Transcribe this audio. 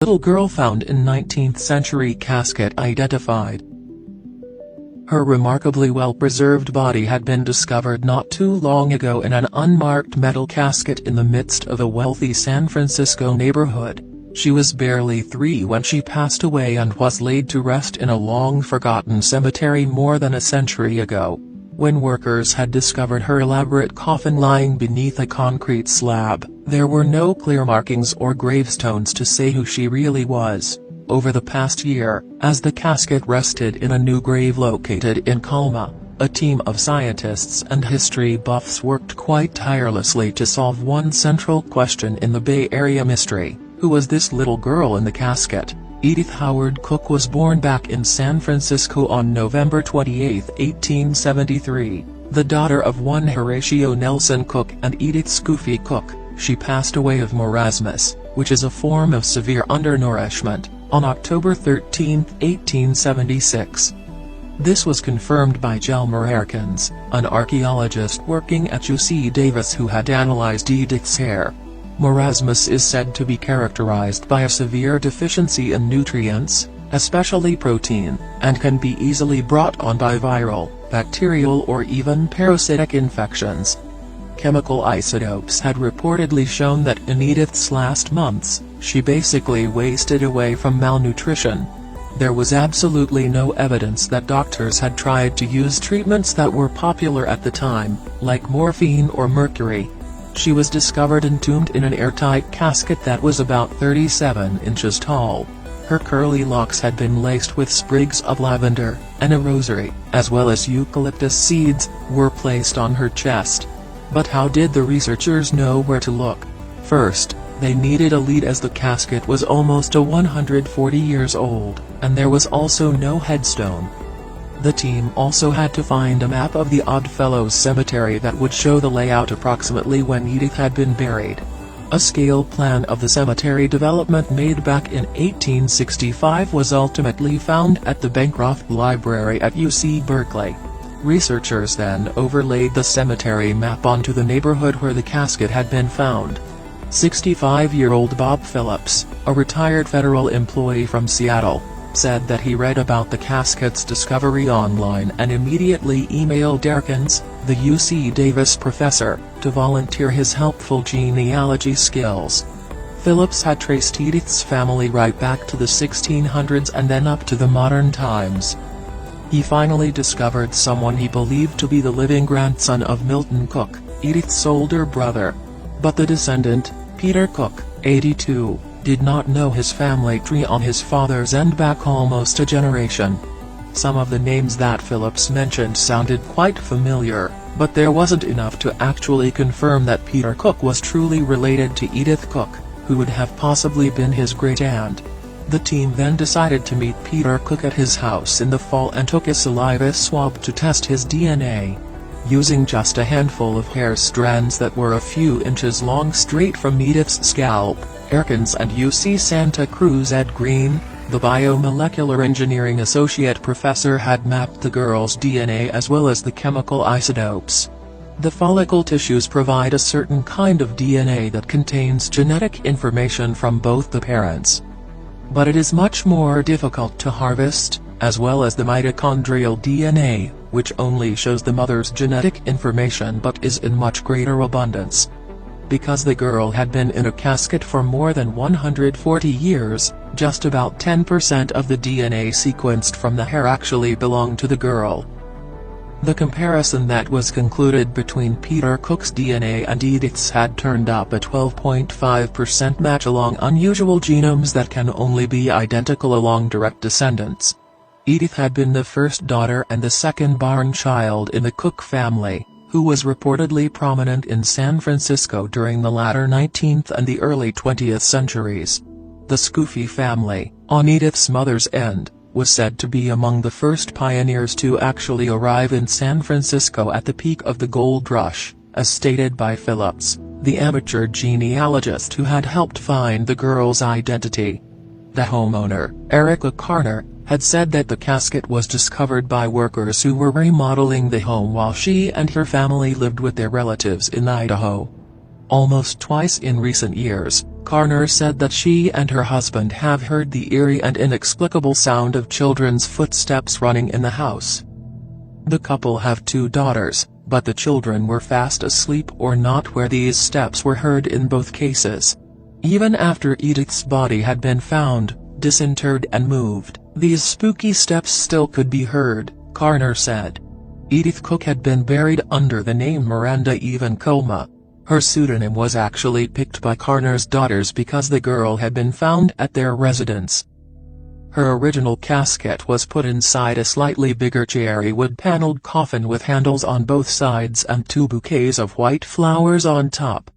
little girl found in 19th-century casket identified. Her remarkably well-preserved body had been discovered not too long ago in an unmarked metal casket in the midst of a wealthy San Francisco neighborhood. She was barely 3 when she passed away and was laid to rest in a long-forgotten cemetery more than a century ago. When workers had discovered her elaborate coffin lying beneath a concrete slab, there were no clear markings or gravestones to say who she really was. Over the past year, as the casket rested in a new grave located in Colma, a team of scientists and history buffs worked quite tirelessly to solve one central question in the Bay Area mystery: who was this little girl in the casket? Edith Howard Cook was born back in San Francisco on November 28, 1873, the daughter of one Horatio Nelson Cook and Edith Scoofy Cook. She passed away of marasmus, which is a form of severe undernourishment, on October 13, 1876. This was confirmed by Jelmer Erkins, an archaeologist working at UC Davis who had analyzed Edith's hair. Marasmus is said to be characterized by a severe deficiency in nutrients, especially protein, and can be easily brought on by viral, bacterial or even parasitic infections. Chemical isotopes had reportedly shown that in Edith's last months, she basically wasted away from malnutrition. There was absolutely no evidence that doctors had tried to use treatments that were popular at the time, like morphine or mercury. She was discovered entombed in an airtight casket that was about 37 inches tall. Her curly locks had been laced with sprigs of lavender, and a rosary, as well as eucalyptus seeds, were placed on her chest. But how did the researchers know where to look? First, they needed a lead as the casket was almost 140 years old, and there was also no headstone. The team also had to find a map of the Oddfellows Cemetery that would show the layout approximately when Edith had been buried. A scale plan of the cemetery development made back in 1865 was ultimately found at the Bancroft Library at UC Berkeley. Researchers then overlaid the cemetery map onto the neighborhood where the casket had been found. 65-year-old Bob Phillips, a retired federal employee from Seattle, said that he read about the casket's discovery online and immediately emailed Erkins, the UC Davis professor, to volunteer his helpful genealogy skills. Phillips had traced Edith's family right back to the 1600s and then up to the modern times. He finally discovered someone he believed to be the living grandson of Milton Cook, Edith's older brother. But the descendant, Peter Cook, 82, did not know his family tree on his father's end back almost a generation. Some of the names that Phillips mentioned sounded quite familiar, but there wasn't enough to actually confirm that Peter Cook was truly related to Edith Cook, who would have possibly been his great-aunt. The team then decided to meet Peter Cook at his house in the fall and took a saliva swab to test his DNA. Using just a handful of hair strands that were a few inches long straight from Edith's scalp, Erkins and UC Santa Cruz Ed Green, the biomolecular engineering associate professor, had mapped the girl's DNA as well as the chemical isotopes. The follicle tissues provide a certain kind of DNA that contains genetic information from both the parents. But it is much more difficult to harvest, as well as the mitochondrial DNA, which only shows the mother's genetic information but is in much greater abundance. Because the girl had been in a casket for more than 140 years, just about 10% of the DNA sequenced from the hair actually belonged to the girl. The comparison that was concluded between Peter Cook's DNA and Edith's had turned up a 12.5% match along unusual genomes that can only be identical along direct descendants. Edith had been the first daughter and the second-born child in the Cook family, who was reportedly prominent in San Francisco during the latter 19th and the early 20th centuries. The Scoofy family, on Edith's mother's end, was said to be among the first pioneers to actually arrive in San Francisco at the peak of the gold rush, as stated by Phillips, the amateur genealogist who had helped find the girl's identity. The homeowner, Erica Carter, had said that the casket was discovered by workers who were remodeling the home while she and her family lived with their relatives in Idaho. Almost twice in recent years, Coroner said that she and her husband have heard the eerie and inexplicable sound of children's footsteps running in the house. The couple have 2 daughters, but the children were fast asleep or not where these steps were heard in both cases. Even after Edith's body had been found, disinterred and moved, these spooky steps still could be heard, coroner said. Edith Cook had been buried under the name Miranda Evan Colma. Her pseudonym was actually picked by coroner's daughters because the girl had been found at their residence. Her original casket was put inside a slightly bigger cherry wood-paneled coffin with handles on both sides and 2 bouquets of white flowers on top.